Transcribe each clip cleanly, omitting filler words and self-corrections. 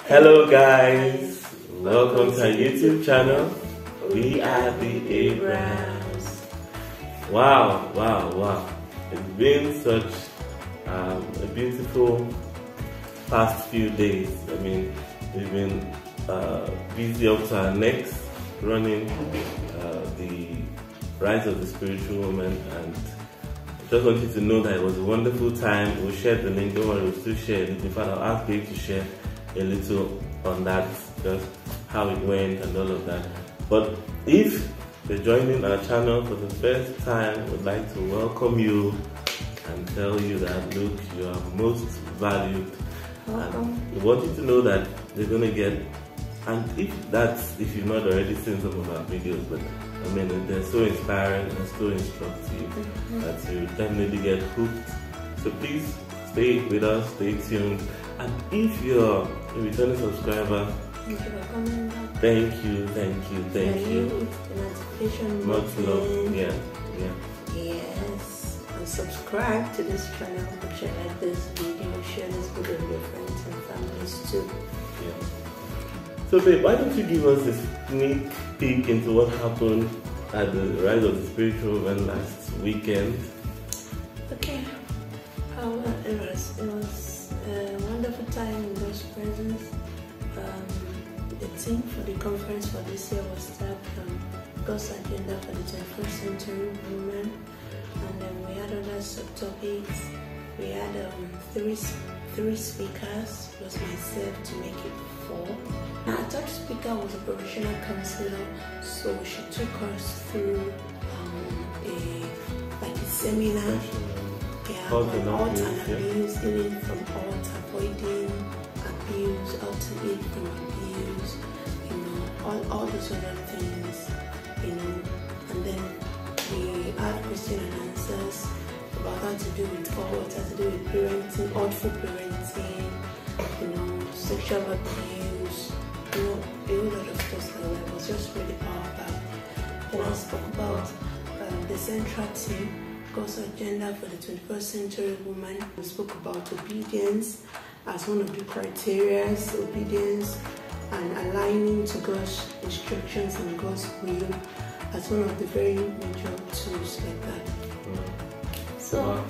Hello guys, welcome to our YouTube channel. We are the Abrahams. Wow. It's been such a beautiful past few days. I mean, we've been busy up to our necks running the Rise of the Spiritual Woman, and I just want you to know that it was a wonderful time. We'll share the link, don't worry, we'll still share it. In fact, I'll ask Dave to share a little on that, just how it went and all of that. But if you're joining our channel for the first time, we'd like to welcome you and tell you that, look, you are most valued. And we want you to know that you're going to get, and if you've not already seen some of our videos, but I mean, they're so inspiring and so instructive that you definitely get hooked. So please stay with us, stay tuned. And if you're a returning subscriber, thank you. The notification much love. Yeah. Yes. And subscribe to this channel. Share like this video, share this video with your friends and families too. Yeah. So babe, why don't you give us a sneak peek into what happened at the Rise of the Spiritual Woman last weekend? Okay. It was a wonderful time in God's presence. The theme for the conference for this year was that God's agenda for the 21st century woman, and then we had other subtopics. We had three speakers plus myself to make it 4. Our third speaker was a professional counselor, so she took us through a seminar. On alt and abuse, healing from alt, avoiding abuse, how to heal from abuse, all those other things, and then we had question and answers about how to do with alt, how to do with parenting, artful parenting, sexual abuse, a whole lot of stuff like that. It was just really powerful. Then I spoke about the central theme, God's agenda for the 21st century woman. We spoke about obedience as one of the criteria, obedience and aligning to God's instructions and God's will as one of the very major tools like that. So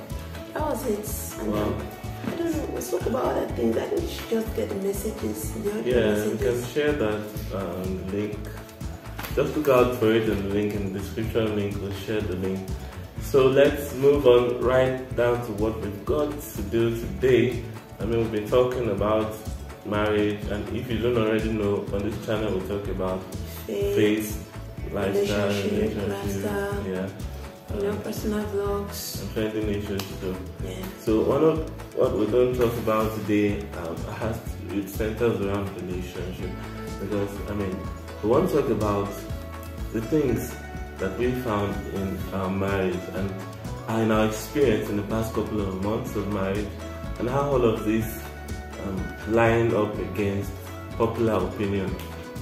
that was it. And I don't know, we spoke about other things. I think you should just get the messages. You can share that link. Just look out for it in the link in the description link. We'll share the link. So let's move on right down to what we've got to do today. I mean, we've been talking about marriage, and if you don't already know, on this channel we talk about faith, lifestyle, relationship, personal vlogs, and trending issues too. Yeah. So one of what we're going to talk about today it centers around relationship, because I mean, we want to talk about the things that we found in our marriage and in our experience in the past couple of months of marriage, and how all of this line up against popular opinion,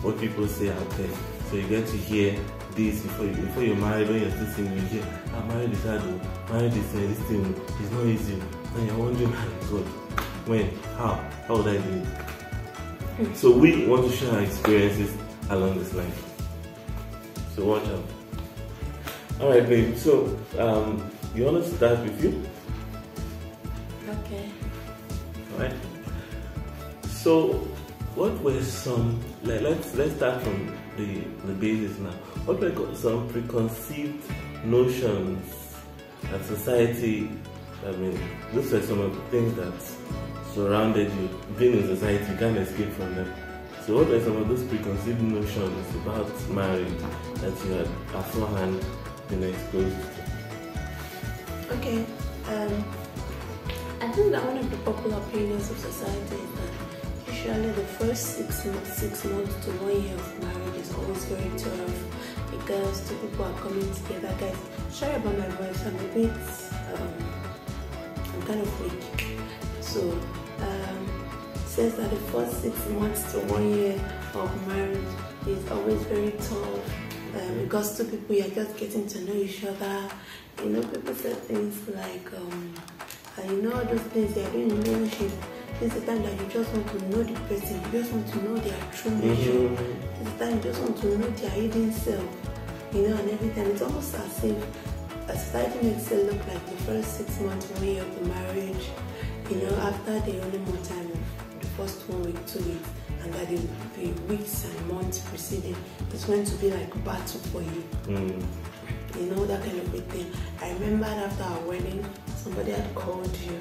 what people say out there. So you get to hear this before you're married. When you're still single, you hear, marriage is hard, marriage is this thing, it's not easy, and you're wondering, my God, when, how would I do it? So we want to share our experiences along this line. So watch out. Alright babe, so you want to start with you? Okay. Alright. So what were some, let's start from the basis now. What were some preconceived notions that society, I mean, those are some of the things that surrounded you. Being in society, you can't escape from them. So what were some of those preconceived notions about marriage that you had beforehand been exposed to? Okay, I think that one of the popular opinions of society is that usually the first 6 months to 1 year of marriage is always very tough, because two people are coming together. Guys, sorry about my voice, I'm a bit, I'm kind of weak. So, it says that the first 6 months to 1 year of marriage is always very tough. Because two people, you're just getting to know each other. People say things like, all those things they are doing in relationship, This is the time that you just want to know the person. You just want to know their true nature. This is the time you just want to know their hidden self. You know, and every time it's almost as if a society makes it look like the first 6 months, 1 year of the marriage. You know, after the only more time of the first 1 week, 2 weeks, and that the weeks and months preceding, it's going to be like a battle for you. You know, that kind of a thing. I remember after our wedding, somebody had called you.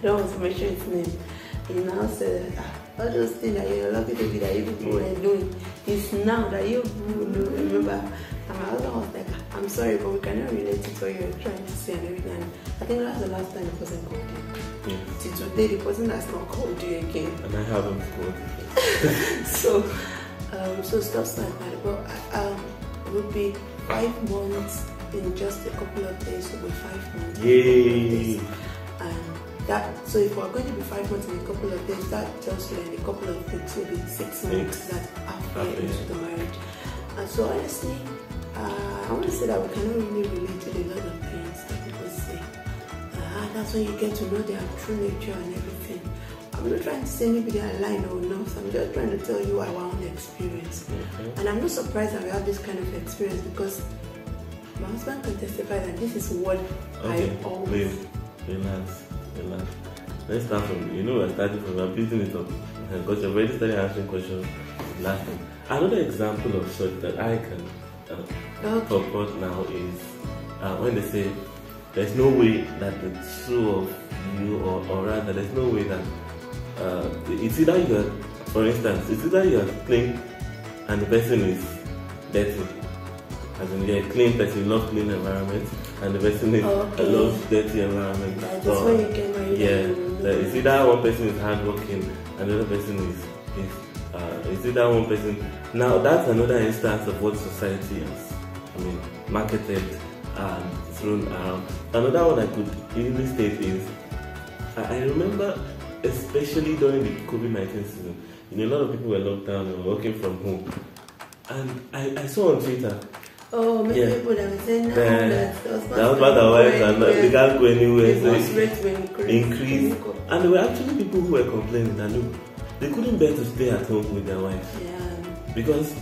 Don't want to mention his name. He now said, all those things that you're lucky to be that you people were doing, it's now that you remember. And my husband was like, I'm sorry, but we cannot relate to what you're trying to say and everything. And I think that's the last time the person called you. Yes. Till today, the person has not called you again. And I haven't called you. So stuff like that. But it would be 5 months in just a couple of days. It will be 5 months. Yay! And that, so if we're going to be 5 months in a couple of days, that tells you that in a couple of weeks will be 6 months that halfway into the marriage. And so honestly, I want to say that we cannot really relate to a lot of things that people say. That's when you get to know their true nature and everything. I'm not trying to say maybe they are lying or not. I'm just trying to tell you our own experience. And I'm not surprised that we have this kind of experience because my husband can testify that this is what I always... Relax. Let's start from, I started from, I'm building it up. Because you've already started answering questions last time. Another example of such that I can purport now is when they say there's no way that the two of you, or rather there's no way that it's either you're, for instance, it's either you're clean and the person is dirty. As in you're a clean person, you love clean environment, and the person is loves dirty environment. That's when you get married. It's either one person is hardworking and the other person is it's either one person. Now that's another instance of what society has, marketed and thrown around. Another one I could easily state is, I remember, especially during the COVID-19 season, a lot of people were locked down and working from home, and I saw on Twitter. Many people that were saying the husband and wife and they can't go anywhere, so increase. And there were actually people who were complaining that they couldn't bear to stay at home with their wives. Because,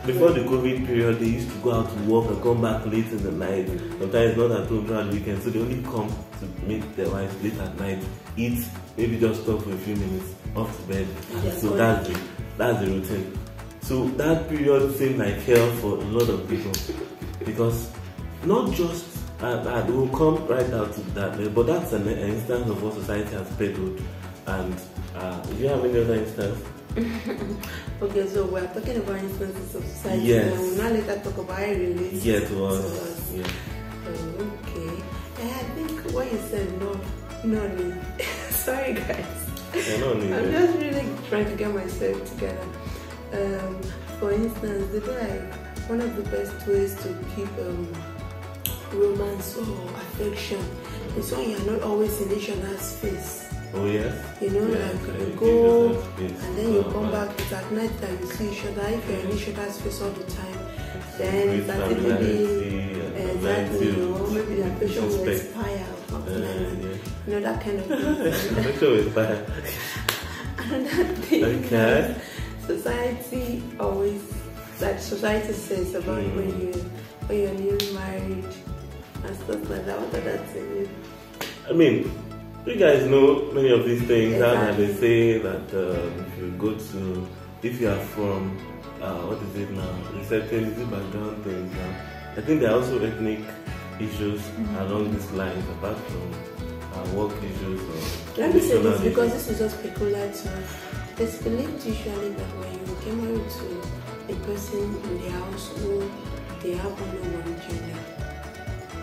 before the COVID period, they used to go out to work and come back late in the night. Sometimes not at home throughout the weekend, so they only come to meet their wives late at night, eat, maybe just stop for a few minutes, off to bed. So that's the routine. So that period seemed like hell for a lot of people, because not just, and we'll come right out to that, but that's an instance of what society has peddled. And do you have any other instance? Okay, so we're talking about instances of society. Yes. We'll now later talk about how it relates to us. Yeah. Okay. And I think what you said, no. Sorry guys. I'm just really trying to get myself together. For instance, they feel like one of the best ways to keep romance or affection is when you're not always in each other's face. Oh yes. You go and then you come back. It's at night that you see each other. If you're in each other's face all the time, then that maybe maybe the affection will expire or something like that. That kind of thing. Affection will expire. Another thing. Society always, like society says about when you're newly married and stuff like that. What are that saying? You guys know many of these things. Exactly. They say that if you are from what is it now? Certain background things now. I think there are also ethnic issues along these lines, apart from work issues. Let me say this because this is just peculiar to us. It's believed usually that when you get married to a person in the household, they have only one gender.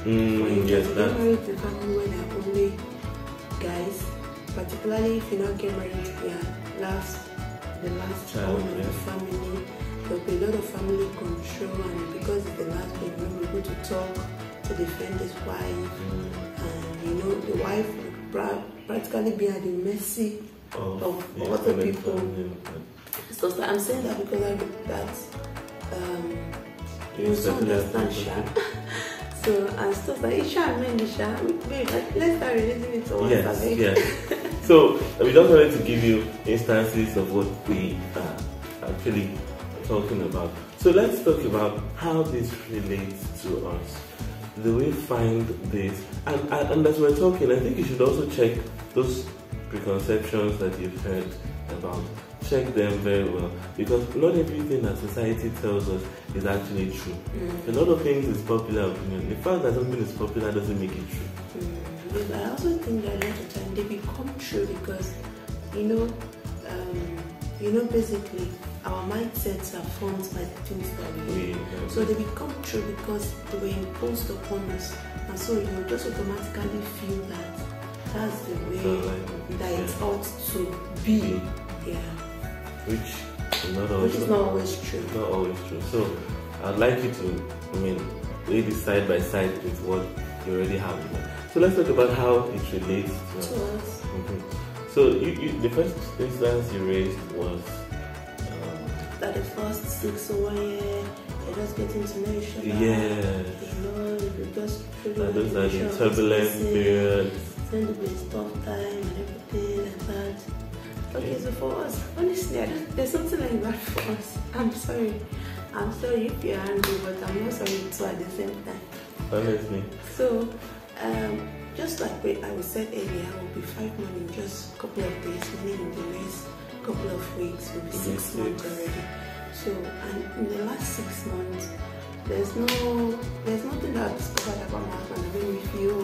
When you get married to a family where there are only guys, particularly if you not get married to the last child of the family, there will be a lot of family control, and because it's the last one, you will be able to talk to defend his wife, and the wife will practically be at the mercy of other people. So I'm saying that because I look that you also understand So and stuff like Isha and Menisha, let's start relating it to one Yes, yes. So we just wanted to give you instances of what we are actually talking about. So let's talk about how this relates to us. Do we find this? And as we're talking, I think you should also check those preconceptions that you've heard about. Check them very well, because not everything that society tells us is actually true. A lot of things is popular opinion. The fact that something is popular doesn't make it true. But I also think that a lot of times they become true because, basically our mindsets are formed by the things that we do. So they become true because they were imposed upon us, and so you just automatically feel that that's the way that it ought to be. Yeah. Which is not always true. Not always true. So I'd like you to, lay this side by side with what you already have. So let's talk about how it relates to us. So the first instance you raised was that the first 6 or 1 year, you're just getting to know each other. Yes. You just those are the turbulent periods. It's going to be a tough time and everything like that. Okay, so for us, honestly, there's something like that for us. I'm sorry if you're angry, but I'm not sorry too at the same time. Honestly. So, just like I said earlier, I will be 5 months in just a couple of days, meaning in the next couple of weeks, will be 6 months already. So, and in the last 6 months, there's nothing that I've discovered about my husband that made me feel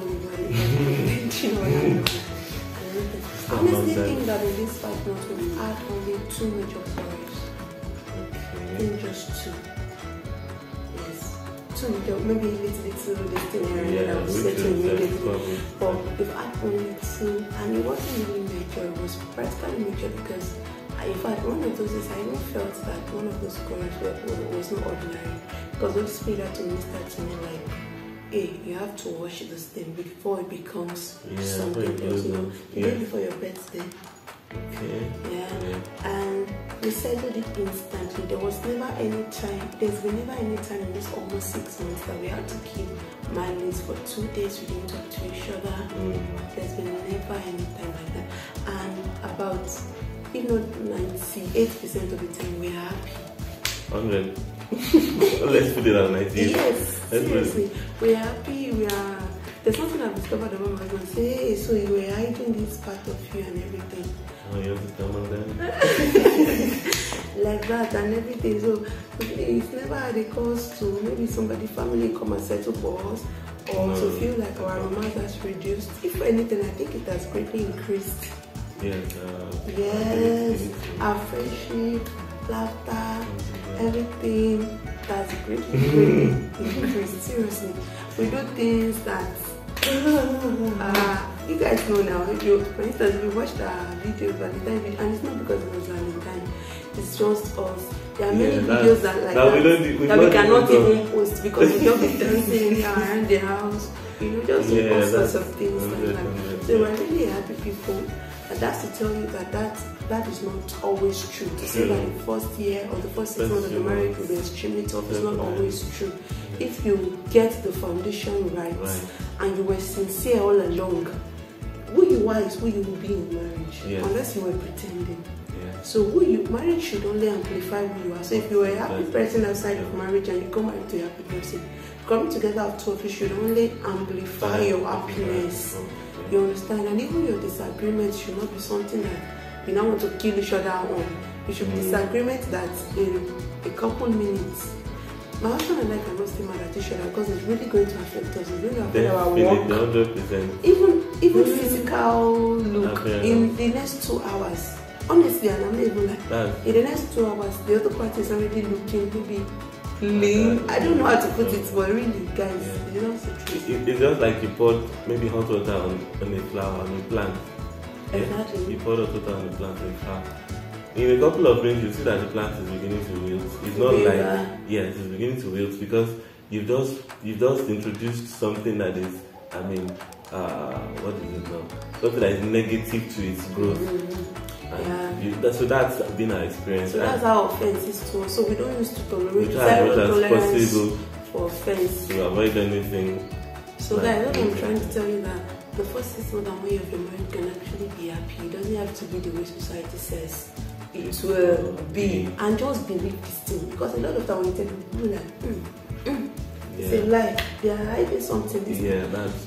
I honestly think that in these 5 months we've had only 2 major quarrels. In just 2. Yes. 2 major, maybe a little this thing area that was settled immediately. But we've had only 2, and it wasn't really major, it was practically major because in fact, one of those days I even felt that one of those quarrels was not ordinary, because Holy Spirit had to minister to me like, hey, you have to wash this thing before it becomes something else, the day before your birthday. Okay. Yeah. And we settled it instantly. There's been never any time in this almost 6 months that we had to keep mileage for 2 days. We didn't talk to each other. There's been never any time like that. And about, if not 98% of the time, we're happy. 100. Let's put it on 98. Yes, seriously. We're happy. There's nothing I've discovered about my husband. Say, hey, so you were hiding this part of you and everything. Oh, you have to come on then? Like that and everything. So it's never had a cause to maybe somebody, family come and settle for us, or to feel like our romance has reduced. If anything, I think it has greatly increased. Yes, our friendship, laughter, everything that's greatly increased. Seriously, we do things that you guys know now. For instance, we watched our video Valentine video, and it's not because it was Valentine. It's just us. There are many videos that we cannot even post because we don't be dancing around the house. Just do all sorts of things like that. So we're really happy people. And that's to tell you that is not always true. To say that the first year or the first 6 months of the marriage will be extremely tough is not always true. If you get the foundation right and you were sincere all along, who you are is who you will be in marriage, unless you were pretending. So marriage should only amplify who you are. So if you are a happy person outside of marriage and you come married to a happy person, coming together of 2 of you should only amplify your happiness. You understand? And even your disagreements should not be something that you now want to kill each other on. It should be disagreement that in a couple minutes, my husband and I cannot stay mad at each other because it's really going to affect us. It's going to affect our work. 100%. Even physical look in the next 2 hours. Honestly, and I'm not even like in the next 2 hours, the other party is already looking maybe clean. I don't know how to put it, but really, guys, it's not so true. It's just like you poured maybe hot water on a flower, on a plant. Exactly. You poured hot water on a plant, on a flower. In a couple of minutes, you see that the plant is beginning to wilt. It's not it's beginning to wilt because you've just introduced something that is, what is it now? Something that is negative to its growth. So that's been our experience. So that's our offense is too. So we don't used to tolerate as possible for offense. To avoid anything. So guys, what I'm trying to tell you that the first 6 months and 1 year of your marriage can actually be happy. It doesn't have to be the way society says it will be. And just believe this thing, because a lot of time when you tell people like, it's a lie. They are hiding something.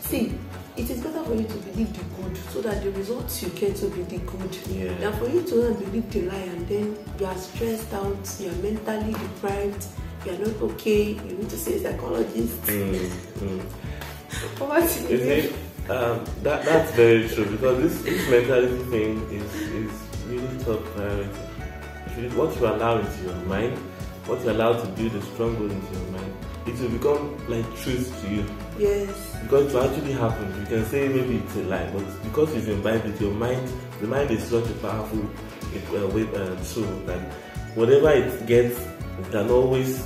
See, it is better for you to believe the good so that the results you get will be the good. Than for you to believe the lie and then you are stressed out, you are mentally deprived, you are not okay, you need to see a psychologist. That's very true, because this mentality thing is really top priority. What you allow into your mind, what you allow to build a stronghold into your mind, it will become like truth to you. Yes. Because it will actually happen. You can say maybe it's a lie, but because you've imbibed it, your mind, the mind is such a powerful tool that whatever it gets, it can always,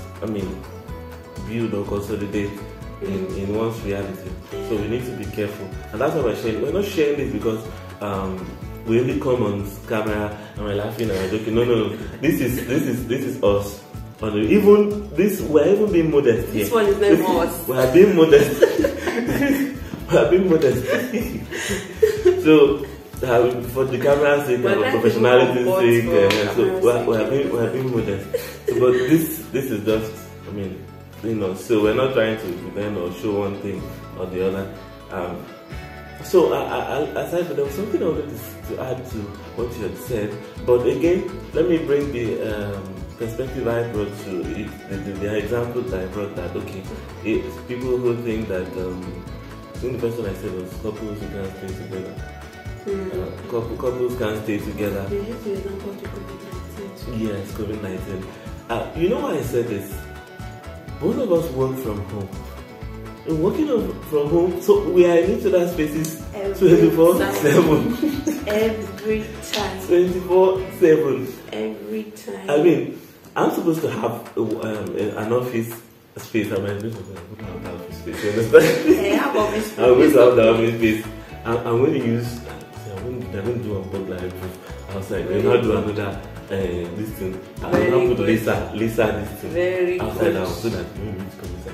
build or consolidate in one's reality. So we need to be careful, and that's why we're not sharing this because we only come on camera and we're laughing and we're joking. No. This is us. Even this, we're even being modest here. This one is not us. We are being modest. We are being modest. So for the camera's sake, for professionality's sake, so we are being modest. So, but this is just, so we're not trying to pretend or show one thing or the other. So aside from that, there was something I wanted to add to what you had said. But again, let me bring the perspective I brought to it, the example that I brought, that it's people who think that I think the person I said was couples who can't stay together. Couples can't stay together. Yes, COVID-19. You know why I said this? Most of us work from home. And working from home, so we are in each other's spaces 24/7. Every time. 24/7. Every time. I'm supposed to have an office space. I'm going to have an office space. You understand? I have office space. I'm going to have the office space. I'm going to use. I'm going to do a burglary proof outside. Then I'll do another this thing. I'm going to put Lisa this thing very outside house so that you need to come inside.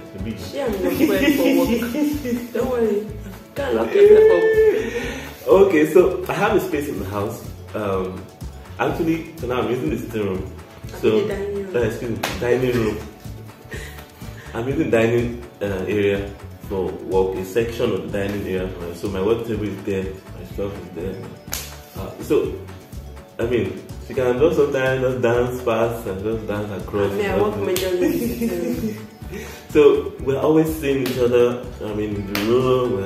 Yeah, I'm not going for work. Don't worry. Can't lock yourself up. Okay, so I have a space in the house. Actually, for now I'm using the sitting room. So, dining room. I'm using dining area for work, a section of the dining area. So my work table is there, my stuff is there. So, she can just sometimes just dance fast and just dance across. I work majorly. So we're always seeing each other. In the room,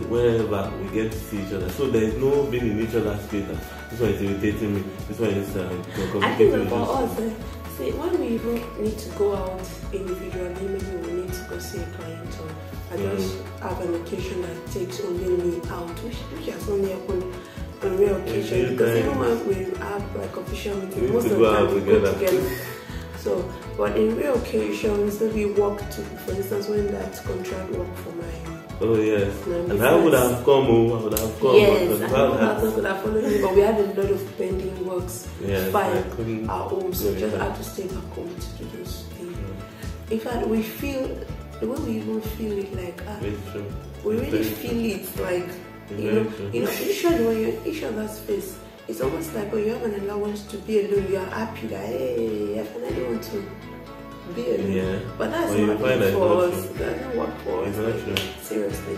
wherever we get to see each other. So there is no being in each other's space. This one is irritating me. This one is I think for us, see, when we even need to go out individually, maybe we need to go see a client, or I just have an occasion that takes only me out, which has only happened on rare occasions. Because even when we have like official meetings, most of the time we go together. So, but in real occasions, we work to, for instance, when that contract work for mine. Oh yes, and I would have come. Yes, and others would have followed me, but we had a lot of pending works by our home, so just had to stay back home to do those things. In fact, we feel, the way we even feel it, like we really feel it, like usually when you're in each other's face, it's almost like when you have an allowance to be alone, you are happy that, hey, I finally want to be alone. Yeah. But that's not it for us. It doesn't work for us like that. Seriously.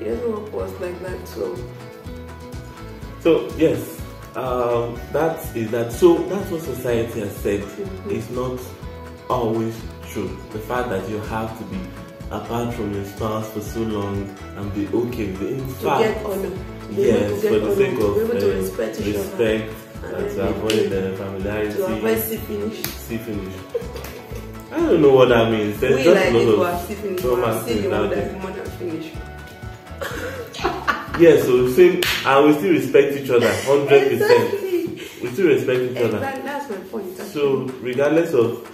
It doesn't work for us like that. So yes, that is that. So that's what society has said. It's not always true. The fact that you have to be apart from your spouse for so long and be okay with it. In fact, get honor. Yes, for the sake of respect and to avoid familiarity. To avoid see finish. I don't know what that means. There's we just like a lot it to of have see finish, but see the one that's more than finish. Yes, so and we still respect each other 100%. Exactly. We still respect each other. That's my point. Actually. So regardless of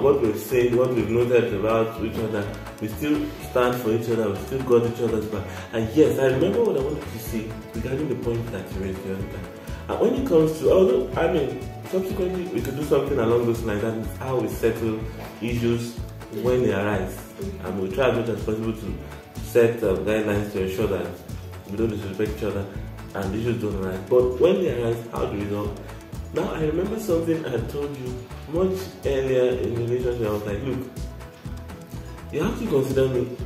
what we've said, what we've noted about each other, we still stand for each other, we still got each other's back. And yes, I remember what I wanted to say regarding the point that you raised the other time. And when it comes to, subsequently we could do something along those lines. That is how we settle issues when they arise, and we try as much as possible to set guidelines to ensure that we don't disrespect each other and issues don't arise. But when they arise, how do we resolve? Now I remember something I told you much earlier in the relationship. I was like, look, you have to consider me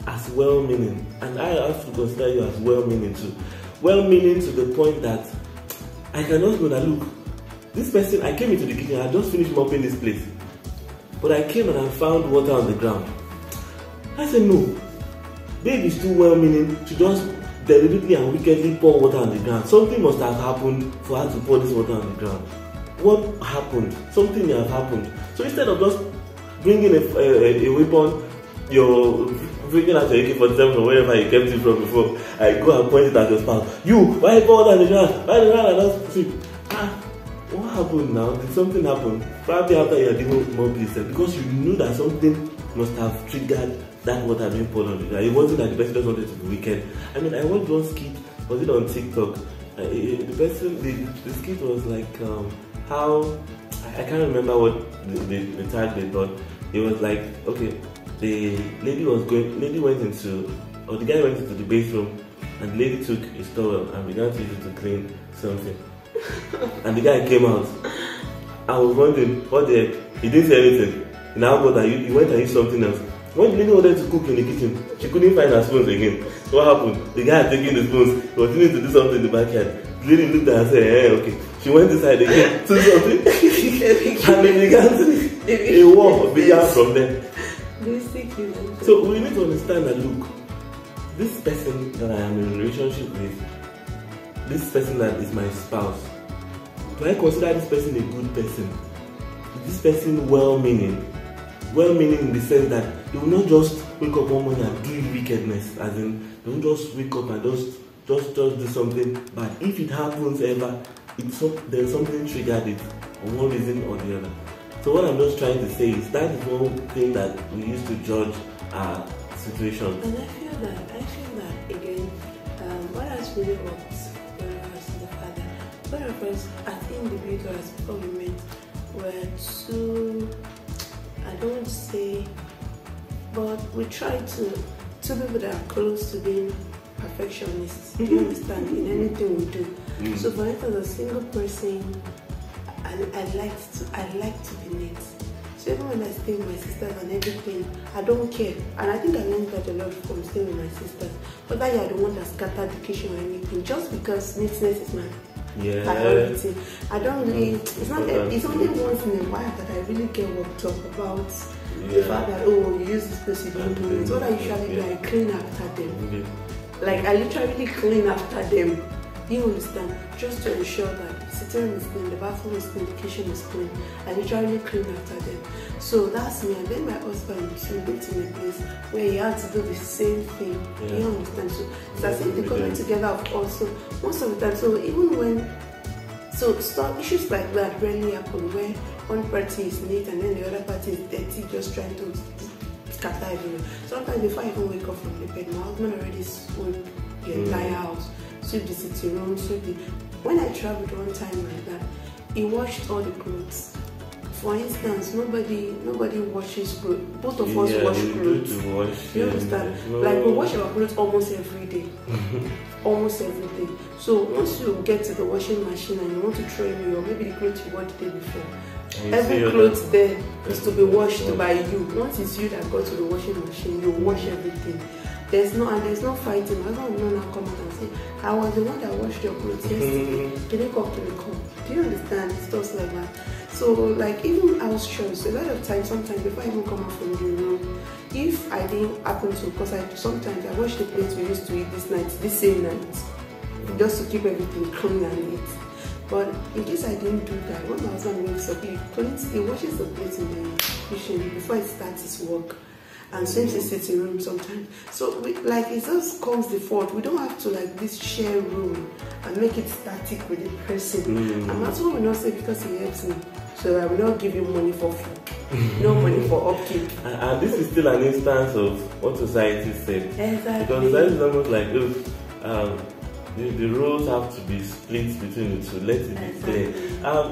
as well-meaning, and I have to consider you as well-meaning too. Well-meaning to the point that I can just go that, look, this person, I came into the kitchen, I just finished mopping this place, but I came and I found water on the ground. I said, no, babe is too well-meaning to just deliberately and wickedly pour water on the ground. Something must have happened for her to pour this water on the ground. What happened? Something may have happened. So instead of just bringing a weapon, you're bringing out your AK-47 or wherever you kept it from before, I go and point it at your spouse. You, why pour water on the ground? Why the ground and just sleep? What happened now? Did something happen? Probably after you are doing more please, because you knew that something must have triggered that water being poured on the ground. It wasn't that the person just wanted to be wicked. I mean, I watched one skit, was it on TikTok? The skit was like how, I can't remember what the tag they thought. It was like, okay, the lady went into, or the guy went into the bathroom, and the lady took his towel and began to use it to clean something. And the guy came out. I was wondering, what the heck? He didn't say anything. Now got that he went and used something else. When the lady wanted to cook in the kitchen, she couldn't find her spoons again. So what happened? The guy had taken the spoons, continued to do something in the backyard. The lady looked at her and said, hey, okay. She went inside again, took something, and they began to, a war began from there. So we need to understand that, look, this person that I am in a relationship with, this person that is my spouse, do I consider this person a good person? Is this person well-meaning? Well-meaning in the sense that they will not just wake up one morning and do wickedness, as in they won't just wake up and just do something bad. If it happens ever, there's something triggered it for one reason or the other. So what I'm just trying to say is that is one thing that we use to judge our situation. And I feel that again, what has really worked when I was the father, one of us as individuals before we met were too, I don't want to say, but we try to, two people that are close to being perfectionists, you understand, in anything we do. So for instance, a single person, I like to be neat. So even when I stay with my sisters and everything, I don't care. And I think I learned that a lot from staying with my sisters. But that I don't want to scatter the kitchen or anything, just because neatness is my priority. I don't really, it's only once in a while that I really get worked up about the fact that, oh, you use this place, you don't do it. What I usually do, I clean after them. Like, I literally clean after them. You understand? Just to ensure that the sitting room is clean, the bathroom is clean, the kitchen is clean. I literally clean after them. So that's me. And then my husband lived in a place where he had to do the same thing. You understand? So it's as if they're coming together also most of the time. So even when issues like that rarely happen, where one party is neat and then the other party is dirty, just trying to scatter everywhere. Sometimes before I even wake up from the bed, my husband already sweep the entire house, sweep the sitting room, When I traveled one time like that, he washed all the clothes. For instance, nobody washes clothes. Both of us wash clothes. You understand? Like, we wash our clothes almost every day. Almost every day. So once you get to the washing machine and you want to throw away, or maybe the clothes you wore the day before, every clothes there is to be washed by you. Once it's you that got to the washing machine, you wash everything. There's no fighting. My husband will not come out and say, I was the one that washed your clothes yesterday. Can you come to the car? Do you understand? Stuff like that. So, like, even house chores, a lot of times, sometimes before I even come out from the room, if I didn't happen to, because sometimes I wash the plates we used to eat this same night, just to keep everything clean and neat. But in case I didn't do that, when my husband wakes up, he washes the plates in the kitchen before he starts his work, and sweeps the sitting room sometimes. So it just comes the fault. We don't have to this share room and make it static with the person. And that's what we not say, because he helps me. So I will not give you money for food, no money for upkeep. And this is still an instance of what society said. Exactly. Because society is almost like, look, the roles have to be split between the two. Let it be clear.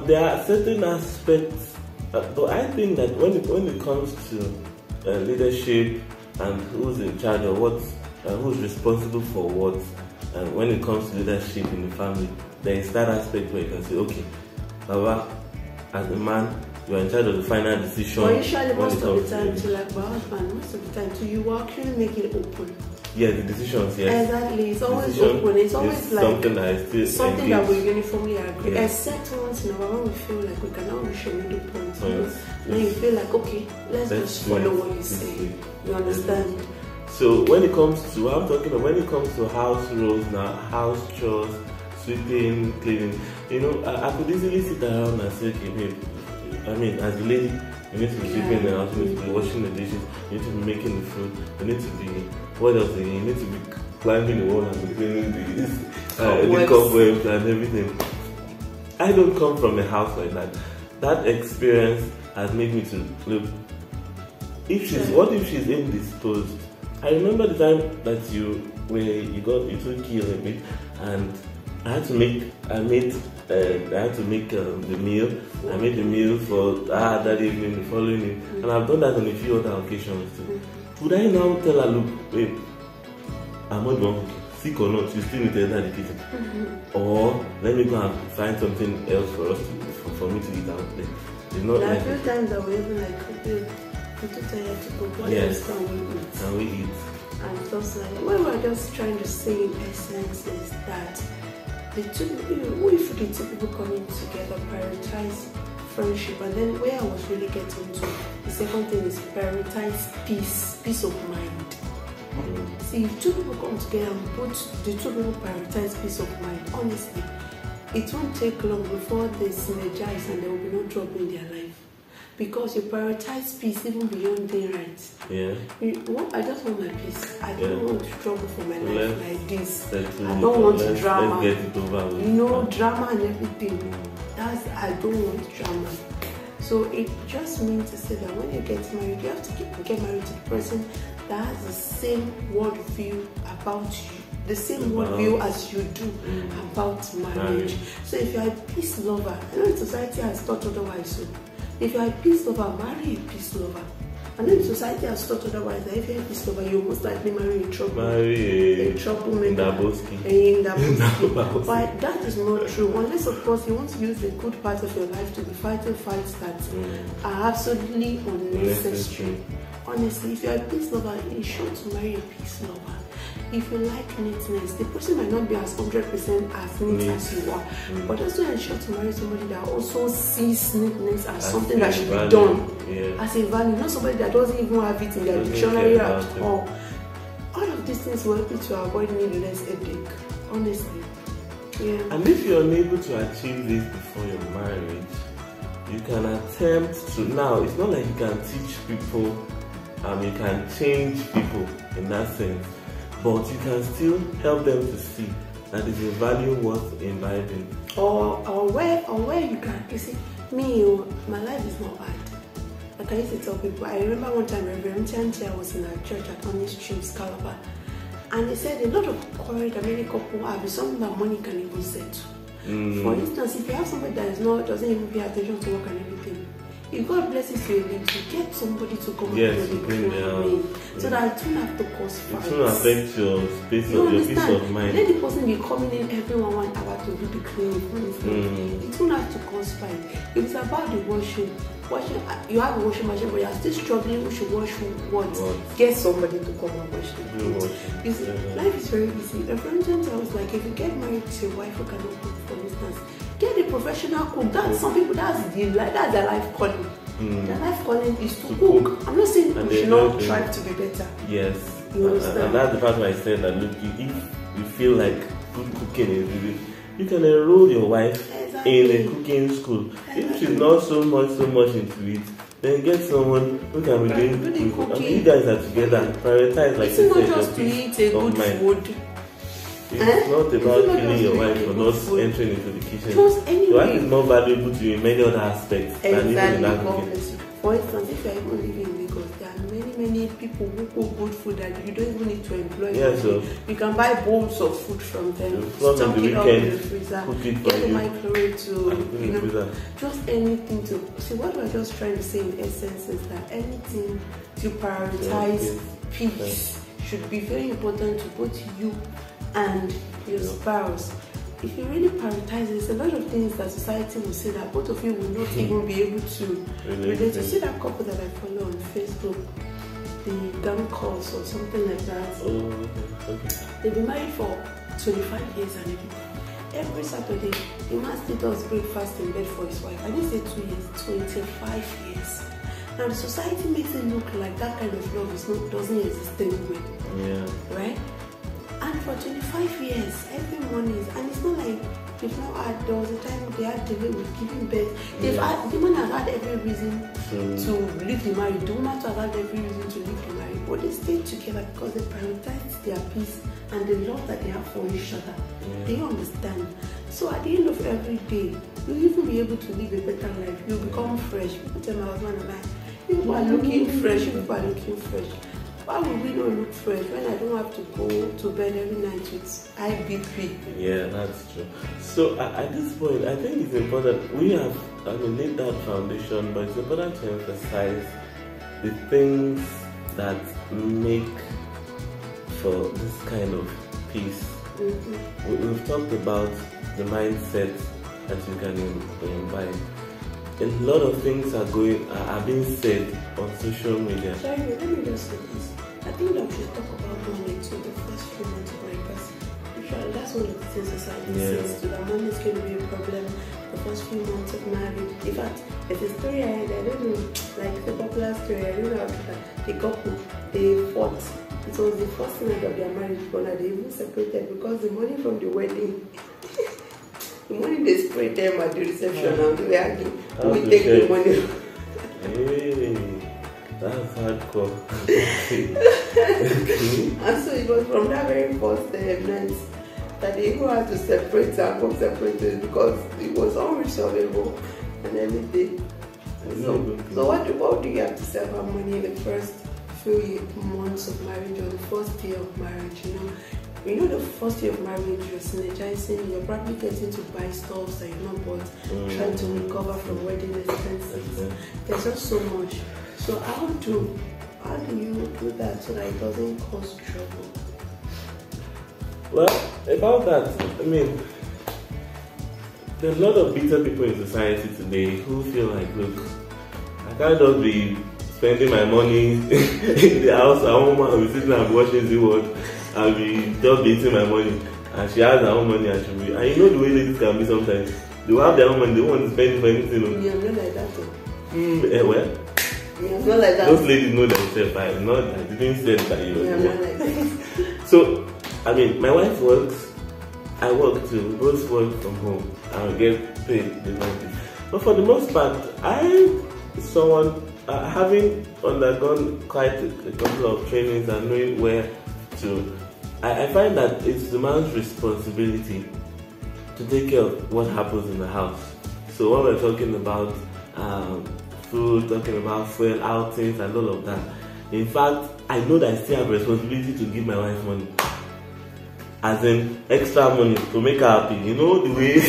There are certain aspects, but I think that when it comes to leadership and who's in charge of what, who's responsible for what. And when it comes to leadership in the family, there is that aspect where you can say, okay, Baba, as a man, you are in charge of the final decision. But usually most of the time, to like my husband, most of the time, so you will actually make it open. Yeah, the decisions, yes. Exactly, it's always open. It's always like something that is still something engaged. that we uniformly agree. Yeah. Except once in a while when we feel like we cannot reach a middle point. Yes. Then you feel like, okay, let's just follow what you say. You understand? So when it comes to, I'm talking about when it comes to house rules now, house chores, sweeping, cleaning, you know, I could easily sit around and say, okay, babe, I mean, as a lady, you need to be sweeping the house, you need to be washing the dishes, you need to be making the food, you need to be, what else again? You need to be climbing the wall and be cleaning the cobwebs and everything. I don't come from a house like that. That experience has made me to look, what if she's indisposed? I remember the time that you took ill a bit, and I had to make the meal. I made the meal for that evening, the following evening, and I've done that on a few other occasions too. Would I now tell her, look, babe, I'm not going to sick or not, you still need to enter the kitchen, or let me go and find something else for us for me to eat out there. It's not like a few times that we even like, babe, I'm too tired to go. What else can we eat? Can we eat? And just like what we're just trying to say in essence is that the two people coming together prioritize friendship, and then where I was really getting to, the second thing is prioritize peace of mind. See, if two people come together and the two people prioritize peace of mind, honestly, it won't take long before they synergize and there will be no trouble in their life. Because you prioritize peace even beyond day rights. Yeah. I just want my peace. I don't want to struggle for my life like this. I don't want drama. Let's get it over with. You know, drama and everything. I don't want drama. So it just means to say that when you get married, you have to get married to the person that has the same worldview about you. The same worldview as you do about marriage. So if you're a peace lover, I know society has thought otherwise. So if you're a peace lover, marry a peace lover. And then society has thought otherwise. That if you're a peace lover, you most likely marry a troublemaker. But that is not true. Unless, of course, you want to use the good part of your life to be fighting fights that are absolutely unnecessary. Honestly, if you're a peace lover, it's sure to marry a peace lover. If you like neatness, the person might not be as 100% as neat as you are, but also ensure to marry somebody that also sees neatness as something that should be done as a value, not somebody that doesn't even have it in their dictionary at all. All of these things will help you to avoid needless headache, honestly. Yeah. And if you're unable to achieve this before your marriage, you can attempt to. Now, it's not like you can teach people, you can change people in that sense. But you can still help them to see that it's a value worth imbibing. Or where you can, you see, my life is not hard. Like I used to tell people, I remember one time Reverend Chantia was in our church at Honey Streams, Calabar, and he said a lot of quarrel that many couples have is something that money can even settle. For instance, if you have somebody that doesn't even pay attention to work and everything, if God blesses you, to get somebody to come and clean so that it won't have to cause fights. It won't affect your space of your peace of mind. Let the person be coming in every 1 hour to do the cleaning. It won't have to cause fight. It's about the washing. You have a washing machine, but you are still struggling. We should wash what? Get somebody to come and wash the clothes. Life is very easy. A friend I was like, if you get married to your wife who cannot cook, for instance, get a professional cook. That's some people. That's their life calling. Their life calling is to cook. I'm not saying we should not try to be better. Yes. You understand? And that's the part where I said that look, if you feel like good cooking is really, you can enroll your wife in a cooking school. If she's not so much into it, then get someone who can be doing cooking. I mean, you guys are together. Prioritize, like you said, not just to eat a good food. It's not about killing your wife for not entering into the kitchen. Your wife is more valuable to you in many other aspects than even in that cooking. For instance, if you are even living in Lagos, there are many need people who cook good food that you don't even need to employ. Yeah, so you can buy bowls of food from them, stock it up in the freezer, get the you. microwave to, just anything to. See, what we're just trying to say in essence is that anything to prioritize peace should be very important to both you and your spouse. If you really prioritize this, a lot of things that society will say that both of you will not even be able to relate to. See that couple that I follow on Facebook, the Gun Calls or something like that. Oh, okay. They've been married for 25 years and every Saturday, the man still does breakfast in bed for his wife. I didn't say 2 years, 25 years. Now the society makes it look like that kind of love doesn't exist anywhere. Yeah. Right? And for 25 years, every morning, and it's not like they've not had, there was a time they had delay with giving birth. The man has had every reason to leave the marriage. The woman has had every reason to leave the marriage. But they stayed together because they prioritize their peace and the love that they have for each other. They understand. So at the end of every day, you'll even be able to live a better life. You'll become fresh. People tell my husband and I, people are looking fresh, people are looking fresh. Why would we not look fresh when I don't have to go to bed every night with high BP? Yeah, that's true. So at this point, I think it's important. We have laid that foundation, but it's important to emphasize the things that make for this kind of peace. We've talked about the mindset that you can invite. A lot of things are being said on social media. Sorry, let me just say this. I think that we should talk about money too the first few months of my person. That's one of the things society says too, that money is going to be a problem the first few months of marriage. In fact, there's a story I heard, I don't know, like the popular story, I don't know about the couple, they fought. It was the first night of their marriage, but they even separated because the money from the wedding, the money they sprayed them at the reception and they were arguing, we take the money. Hey, that's hardcore. And so it was from that very first night that they even had to separate and come separated because it was unresolvable and everything. So what do you have to say about money in the first few months of marriage or the first year of marriage? You know the first year of marriage, you're synergizing, you're probably getting to buy stuff that you've not bought, trying to recover from wedding expenses. There's just so much. So how do you do that so that it doesn't cause trouble? Well, about that, I mean, there's a lot of bitter people in society today who feel like, look, I can't just be spending my money in the house. A woman will be sitting and watching the world. I'll be just eating my money, and she has her own money, and she'll be. And you know the way ladies can be sometimes. They will have their own money, they won't want to spend it for anything. Yeah, I'm not like that. Well. Yeah, I'm not like that. Those ladies know themselves. I didn't say that you. Yeah, I'm not like that. So, I mean, my wife works. I work too. We both work from home and get paid differently. But for the most part, I'm someone having undergone quite a couple of trainings and knowing where to. I find that it's the man's responsibility to take care of what happens in the house. So when we're talking about food, talking about fuel outings and all of that, in fact, I know that I still have a responsibility to give my wife money. As in extra money to make her happy. You know the way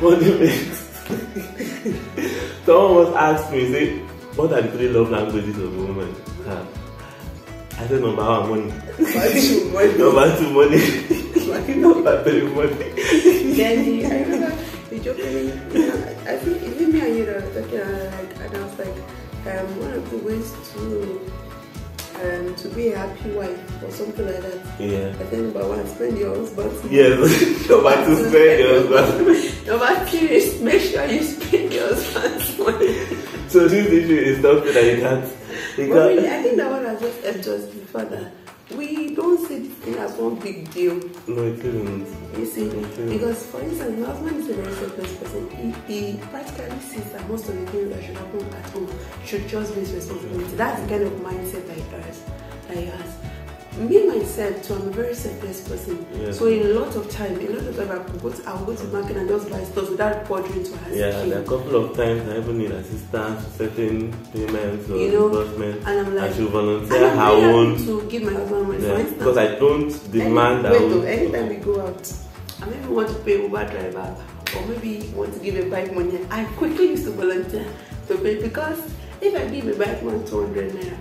money makes. Someone once asked me, say, what are the 3 love languages of a woman? I said number 1, money. Number 2, money. Number 3, money. Then I remember you jokingly, I think even me and you that were talking, and I was like, one of the ways to be a happy wife or something like that. Yeah. I think number 1, spend your husband's money. Yes. Number 2, spend your husband's money. Number 3 is make sure you spend your husband's money. So this issue is something that you can't. But really, I think that one has just helped us before that. We don't see this thing as one big deal. No, it isn't. You see, because for instance, my husband is a very selfless person. He practically sees that most of the things that should happen at home should just be his responsibility. That's the kind of mindset that he has. me myself too, I'm a very selfless person. Yes. So in a lot of time I'll go to the market and just buy stuff without bothering to ask. Yeah, there are a couple of times I even need assistance for certain payments or disbursements. And I'm like, I should volunteer her own to give my husband money. Yeah, because I don't demand that. Anytime we go out, I maybe want to pay Uber driver, or maybe want to give a bike money, I quickly used to volunteer to pay, because if I give a bike man 200 naira,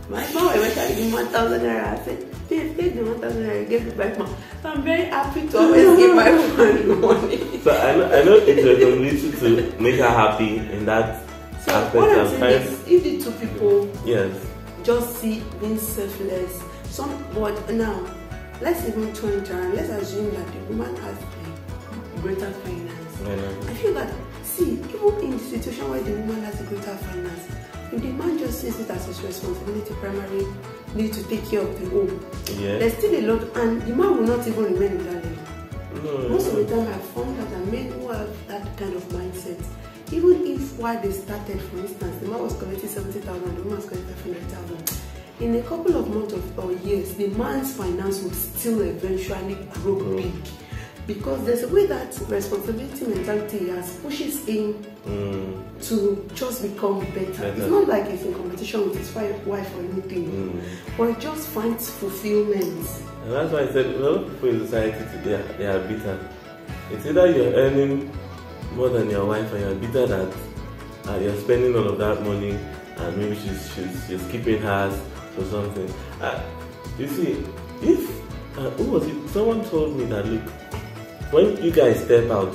my mom eventually give 1,000 naira. I said, take the 1,000 naira, give the bike man. So I'm very happy to always give my friend money. So I know it's a responsibility to make her happy in that aspect. What I'm saying is, if the two people just see being selfless, but now let's even turn it around. Let's assume that the woman has a greater finance. I feel that, see, even in the situation where the woman has a greater finance, if the man just sees it as his responsibility primarily to take care of the home, there's still a lot, and the man will not even remain in that level. Most of the time I've found that the men who have that kind of mindset, even if while they started, for instance, the man was collecting 70,000, the woman was collecting 500,000, in a couple of months or years, the man's finance would still eventually grow big. Because there's a way that responsibility mentality has pushes him to just become better. It's not like he's in competition with his wife or anything, but he just finds fulfillment. And that's why I said a lot of people in society today, they are bitter. It's either you're earning more than your wife and you're bitter that you're spending all of that money and maybe she's keeping hers or something. You see, if who was it? Someone told me that, look, when you guys step out,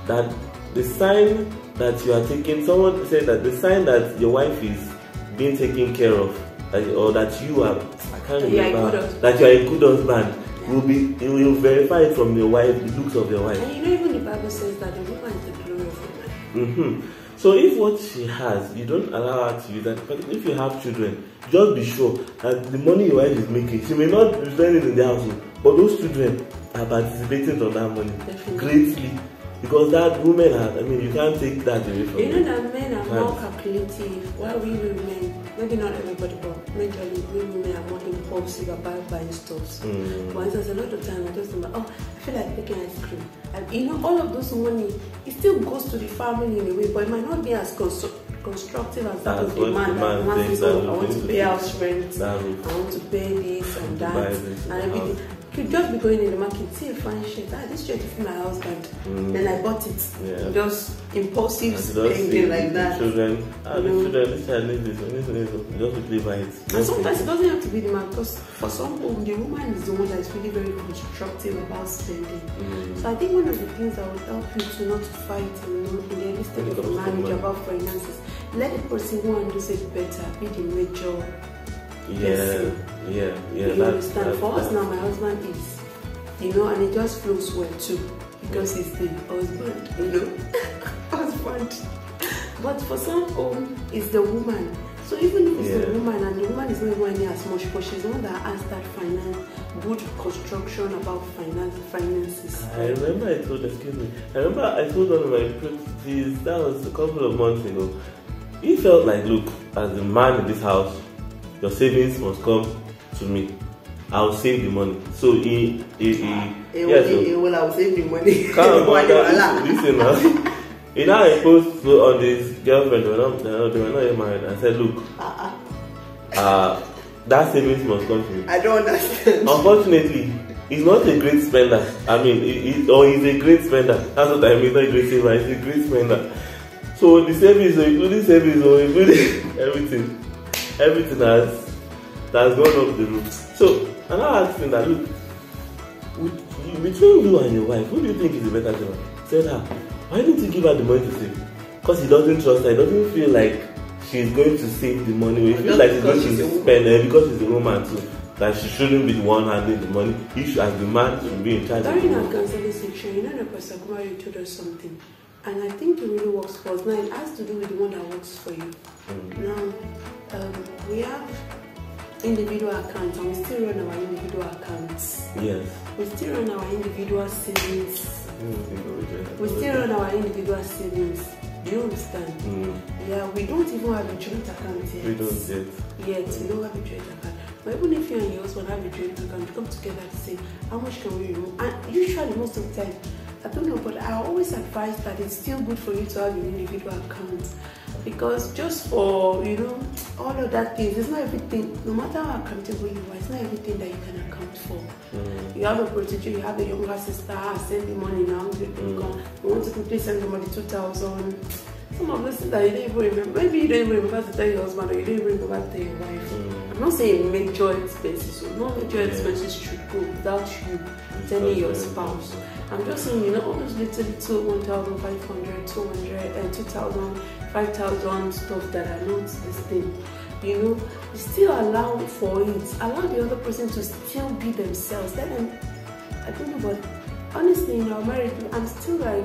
that the sign that you are taking, someone said that the sign that your wife is being taken care of, or that you are, I can't remember, that you are a good husband, you will verify it from your wife, the looks of your wife. And you know, even the Bible says that the woman is the glory of the man. So if what she has, you don't allow her to use that, but if you have children, just be sure that the money your wife is making, she may not be spending in the household, but those children are participating on that money greatly, because that woman has, you can't take that away from you. You know that men are more calculative, while we women, maybe not everybody, but majorly we women are more impulsive about buying stuff. For instance, a lot of time I just think, I feel like making ice cream. And all of those money, it still goes to the family in a way, but it might not be as constructive as that of the man. That man says, I want to pay house rent, I want to pay this and that, and everything. Could just be going in the market, see a fine shirt, this shirt is for my husband, then I bought it. Just impulsive spending like that. Children, this child needs this, just quickly buy it. And sometimes it doesn't have to be the man, because for some people, the woman is the one that is really very constructive about spending. So I think one of the things that will help you to not fight in the early stage of marriage about finances, let the person who handles it better be the major person. You understand? For us now, my husband is, and it just flows well too, because he's the husband, husband. But for some home, it's the woman. So even if it's the woman, and the woman is not even earning as much, but she's the one that has that good construction about finances. I remember I told one of my practices, that was a couple of months ago. He felt like, look, as a man in this house, your savings must come to me. I'll save the money. So I will save the money. Listen now. He now imposed on his girlfriend, they were not yet married. I said, look, that savings must come to me. I don't understand. Unfortunately, he's not a great spender. He's a great spender. That's what I mean, not a great saver, he's a great spender. So the savings, including everything. Everything has gone up the roof. So, and I asked him that, look, between you and your wife, who do you think is the better saver? He said, why didn't you give her the money to save? Because he doesn't trust her. He doesn't feel like she's going to save the money. He feels like she's going to spend it because she's a woman too. That she shouldn't be the one handling the money. He should, as the man, should be in charge. During our counseling section, the Pastor Kumari told us something. And I think it really works for us. Now, it has to do with the one that works for you. Now, we have individual accounts, and we still run our individual accounts. Yes. We still run our individual savings. We still run our individual savings. Do you understand? Yeah, we don't even have a joint account yet. We don't yet. We don't have a joint account. But even if you and your husband have a joint account, you come together to say, how much can we remove? And usually, most of the time, I don't know, but I always advise that it's still good for you to have an individual account. Because just for, all of that things, it's not everything, no matter how accountable you are, it's not everything that you can account for. You have a protege, you have a younger sister, send the money now, you want to quickly send somebody 2,000. Some of those things that you don't even remember, maybe you don't even remember to tell your husband, or you don't even remember to tell your wife. I'm not saying major expenses, so no major expenses should go without you telling your spouse. I'm just saying, all those little 1,500, 200, 2,000, 5,000 stuff that are not this thing, you still allow for it. Allow the other person to still be themselves. Let them, I don't know, but honestly, in our marriage, I'm still like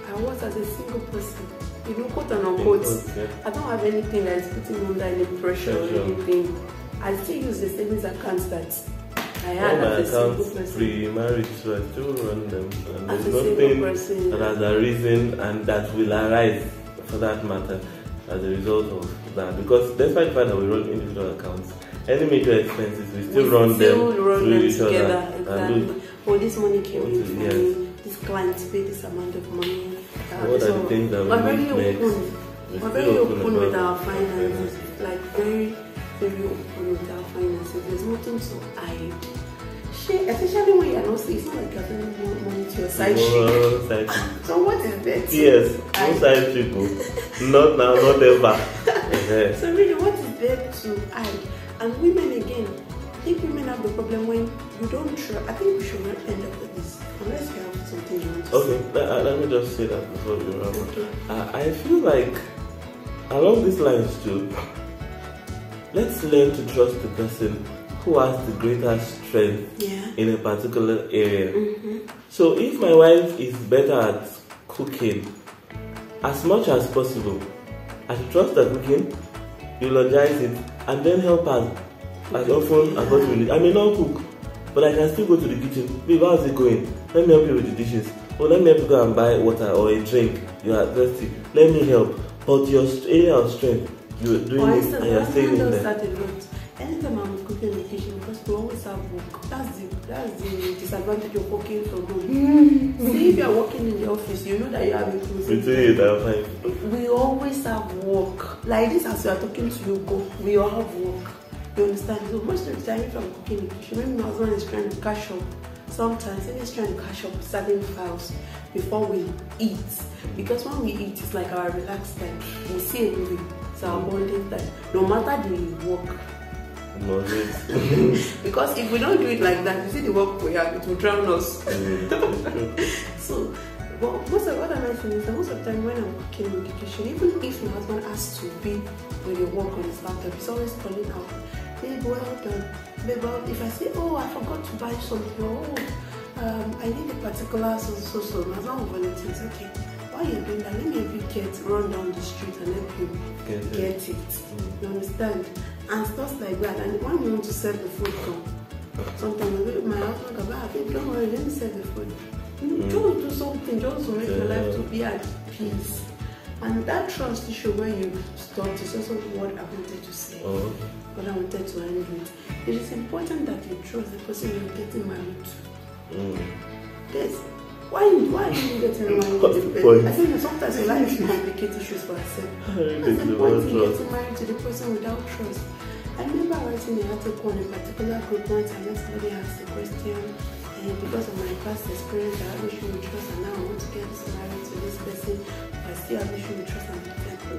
I was as a single person. Quote and unquote. I don't have anything that is putting me under any pressure or anything. I still use the savings accounts that I had as a single person. Pre-marriage, so I still run them. And there's nothing that has arisen and that will arise, for that matter, as a result of that. Because despite the fact that we run individual accounts, any major expenses, we still run them through each together. other. Exactly. Oh, this money came in for me. This client paid this amount of money. What are the things that we're very open. We're very open with our finances. Like very, very open with our finances. There's nothing to hide. Especially when you're not saying, it's not like you're sending more money to your side chick. So what is that? Yes, no side chick. Not now, not ever. So really, what is there to hide? And women again, I think women have the problem when you don't trust. I think we should not end up with this unless you have something you want to say. Let me just say that before we wrap up. I feel like along these lines too, let's learn to trust the person who has the greater strength in a particular area. So if my wife is better at cooking, as much as possible, I should trust her cooking, eulogize it, and then help her as often as possible. I may not cook, but I can still go to the kitchen. Babe, how's it going? Let me help you with the dishes. Or let me help you go and buy water or a drink. You are thirsty. Let me help. But your area of strength, you're doing it and you're staying in there. Anytime I'm cooking in the kitchen, because we always have work. That's the disadvantage of working from home. See, if you're working in the office, you know that you have a closing. We always have work. Like this, as we are talking to you, we all have work. You understand? So most of the time, if I'm cooking in the kitchen, maybe my husband is trying to catch up. Sometimes he's trying to catch up certain files before we eat. Because when we eat, it's like our relaxed time. We see a movie. It's our bonding time. No matter the work. Because if we don't do it like that, you see the work we have, it will drown us. So, well, most of what I'm saying is that most of the time when I'm cooking in the kitchen, even if my husband has to be with the work on his laptop, he's always calling out, babe, well done. Babe, well, if I say, oh, I forgot to buy something, or I need a particular so, my husband will volunteer. Okay, while you're doing that, let me help you run down the street and help you get it. You understand? And stuff like that. And when you want to serve the food, sometimes my husband goes, babe, don't worry, let me serve the food. Just do something just to make your life to be at peace. And that trust issue where you start is also what I wanted to say. What I wanted to end with. It is important that you trust the person you're getting married to. Yes. Why are you getting married to the person? I think sometimes in life you complicate issues for yourself. What's the point in getting married to the person without trust? I remember writing an article on a particular group once and then somebody asked a question, and because of my past experience, I have issue with trust, and now I want to get married to this person, but I still have issue with trust and people.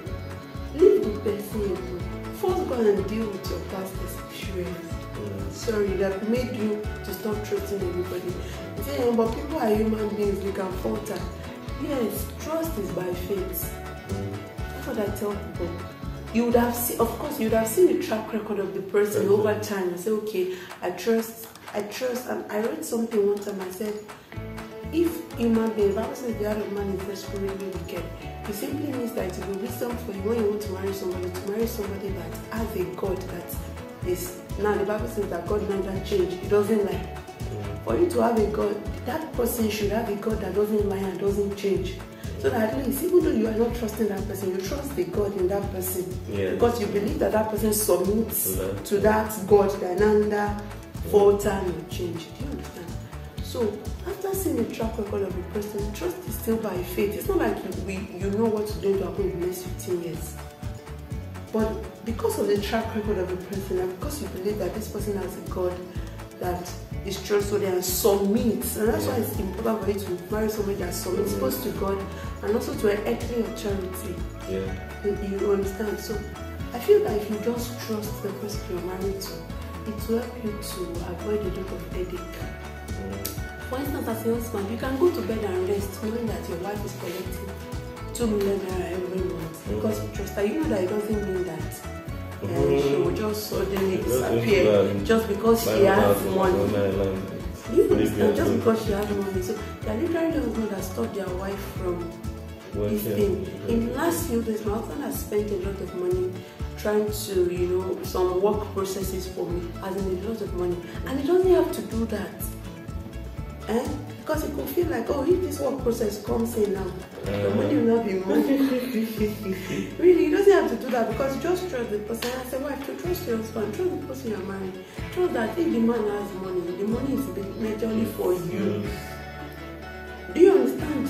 Leave the person alone. First go and deal with your past experience. Sorry, that made you to stop trusting everybody. But people are human beings, they can falter. Yes, trust is by faith. That's what I tell people. You would have seen, of course, you would have seen the track record of the person over time and say, okay, I trust. And I read something one time. I said, if human beings, the Bible says the heart of man is desperately wicked. It simply means that it will be wisdom for you when you want to marry somebody that has a God that is. Now the Bible says that God never change. It doesn't lie. For you to have a God, that person should have a God that doesn't lie and doesn't change. So that at least, even though you are not trusting that person, you trust the God in that person. Yeah. Because you believe that that person submits to that God that under full time will change. Do you understand? So after seeing the track record of the person, trust is still by faith. It's not like you know what's going to happen in the next 15 years. But because of the track record of the person, and because you believe that this person has a God that is trustworthy and submits, and that's why it's important for you to marry somebody that submits both to God and also to an earthly authority. Yeah. You understand? So I feel that if you just trust the person you're married to, it will help you to avoid a lot of headache. For instance, as a husband, you can go to bed and rest knowing that your wife is collecting 2 million naira every month because you trust her. You know that it doesn't mean that she will just suddenly disappear just because she has money. You understand? Just because she has money. So they are literally the husband that stopped their wife from this thing. In the last few days, my husband has spent a lot of money trying to, some work processes for me, as in a lot of money. And he doesn't have to do that. Because it could feel like, if this work process comes in now, the money will not be more. Really, he doesn't have to do that because you just trust the person. I said, wife, to trust your husband, trust the person you're married. Trust that if the man has money, the money is majorly for you. Do you understand?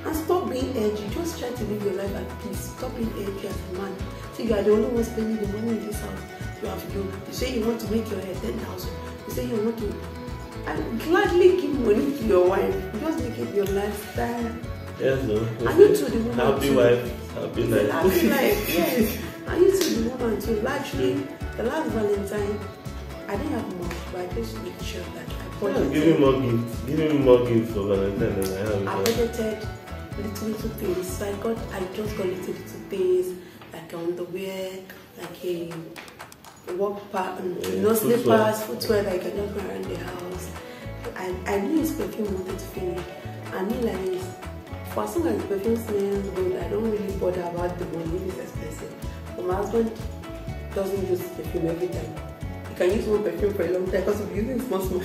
And stop being edgy. Just try to live your life at peace. Stop being edgy as a man. See, you are the only one spending the money in this house. You say you want to make your hair 10,000. You say you want to. And gladly give money to your wife. Just make it your lifestyle. Yes, no. And you too, the woman. Happy wife, happy life. Happy life, yes. And you too, the woman too. Actually, the last Valentine, I didn't have much, but I just made sure that I budgeted. Give me more gifts. Give me more gifts for Valentine than I have. I budgeted little things. So I just got little things like underwear, like a work pattern, slippers, footwear that I can just wear around the house. I knew his perfume wanted to finish. I knew like for as long as the perfume smells good, I don't really bother about the money if it's expensive. But my husband doesn't use perfume every time. He can use one perfume for a long time because he's using small.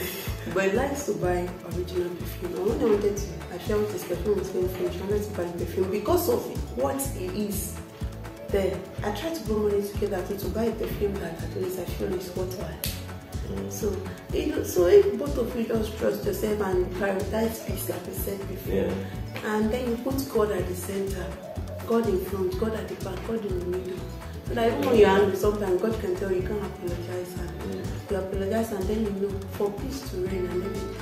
But he likes to buy original perfume. And when I felt his perfume was going to finish, I wanted to buy the perfume because of what it is. There, I try to put money together to buy a perfume that at least I feel is worthwhile. So if both of you just trust yourself and prioritize peace, like we said before, and then you put God at the center, God in front, God at the back, God in the middle. So that even when you're angry, sometimes God can tell you can't apologize, and you apologize, and then you know for peace to reign and everything.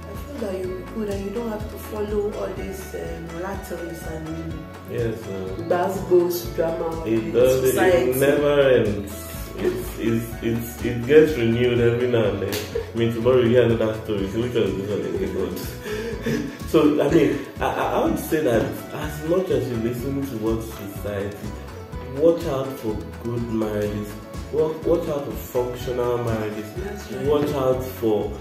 I feel that you'll be good and you don't have to follow all these rattles and drama. It never ends. It gets renewed every now and then. I mean, tomorrow you hear another story. So which one is this one? So I mean, I would say that as much as you listen to what society, watch out for good marriages. Watch out for functional marriages. Right. Watch out for.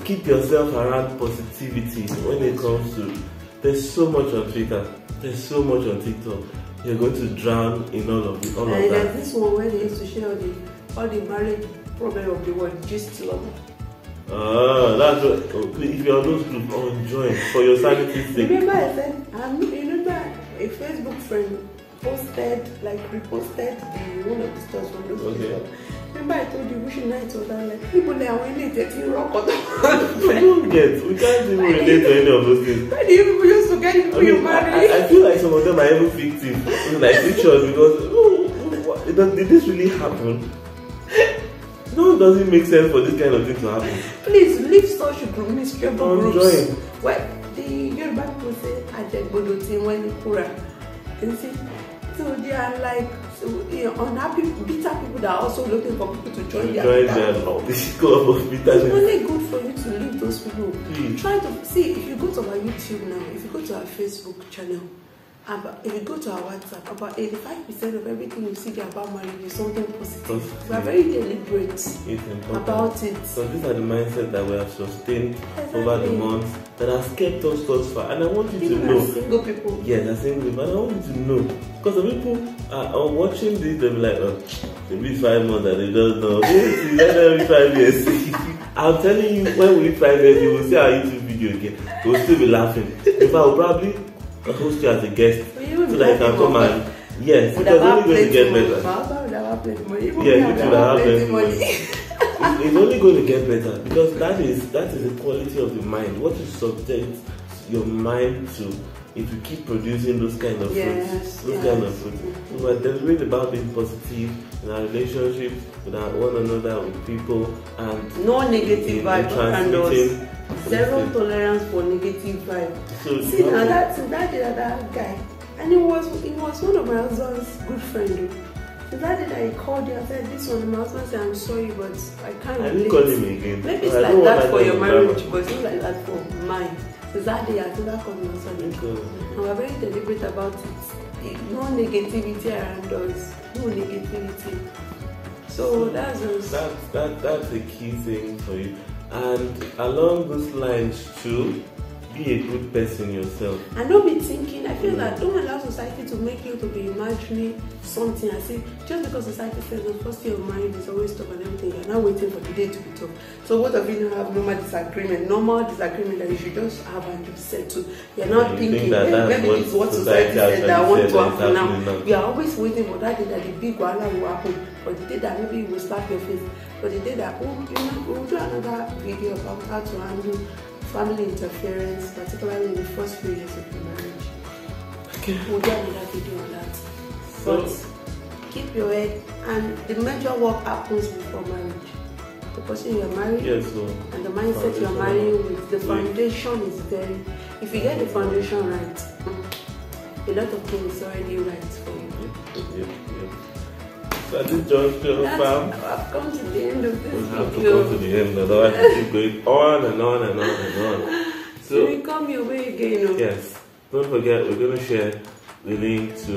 Keep yourself around positivity when it comes to. There's so much on Twitter. There's so much on TikTok. You're going to drown in all of that. There's this one where they used to share all the marriage problem of the world, just love. That's what. If you're on those groups, join for your sanity's sake. Remember I said, a Facebook friend reposted one of the stores from those people. Remember I told you we should not talk about like people that are really getting rock on we can't even relate to any of those things. Why do you people used to get people you marry? I feel like some of them are even fictive. Like pictures because did this really happen? No, it doesn't make sense for this kind of thing to happen. Please leave such miserable groups. Join. Well, the Yoruba people say Ajegbodo when you kura. You see? So they are like unhappy, bitter people that are also looking for people to join their club of bitterness. It's only good for you to leave those people. Try to see if you go to our YouTube now, if you go to our Facebook channel, if you go to our WhatsApp, about 85% of everything you see there about marriage is something positive. We are very deliberate about it. So these are the mindset that we have sustained over the months that has kept us thus far. And I want you to know. Single people. Yes, are single people. And I want you to know. Because the people are watching this, they'll be like, maybe 5 months and they don't know. Every 5 years. I'm telling you, when we reach 5 years, you will see our YouTube video again. We'll still be laughing. If I will probably host you as a guest so that you can come and yes, it's only going to get better. Yeah, you should have plenty money. It's only going to get better because that is the quality of the mind. What you subject your mind to, if you keep producing those kind of fruits, kind of fruits. So we're deliberate about being positive in our relationships with one another, with people, and no negative vibe. Zero tolerance for negative vibe. So see now that guy, and it was one of my husband's good friends. So that day that he called you and said, this one, my husband said, I'm sorry, but I can't relate. I didn't call him again. Maybe it's like that for your marriage, but it's not like that for mine. So that day I told that called my husband. And we're very deliberate about it. No negativity around us. No negativity. So that's the key thing for you. And along those lines too, be a good person yourself. And don't be thinking, I feel that don't allow society to make you to be imagining something. I say, just because society says the first year of marriage is always tough and everything, you're not waiting for the day to be tough. So both of you now have normal disagreement that you should just have and just settle. You're not thinking, maybe it's what society said that I want to happen now. You are always waiting for that day that the big one will happen, or the day that maybe you will slap your face, or the day that we'll do another video about how to handle family interference, particularly in the first few years of your marriage. Okay. We'll do another video on that. But keep your head, and the major work happens before marriage. The person you're married and the mindset you're marrying with, the foundation is very, if you get the foundation right, a lot of things already right for you. So at this juncture, fam, I've come to the end of this video. We'll have to come to the end, otherwise we keep going on and on and on and on. So we come your way again. Yes. Don't forget, we're going to share the link to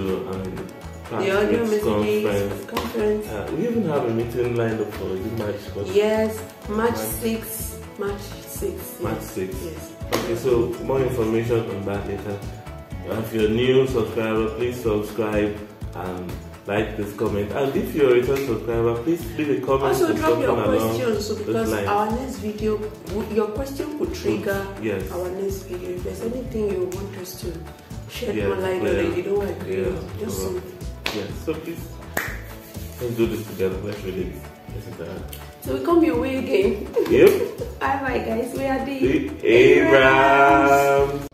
the audio messages conference. We even have a meeting lined up for March 1st. Yes, March 6th. March 6th. March 6th. Yes. Okay, so more information on that later. If you're a new subscriber, please subscribe and like this comment, and if you're a return subscriber, please leave a comment. Also drop your questions, so because our next video, your question could trigger our next video. If there's anything you want us to shed more light on that you don't agree on, just so please, let's do this together. Let's really so we come your way again. Yep. Bye bye guys, we are the Abrams.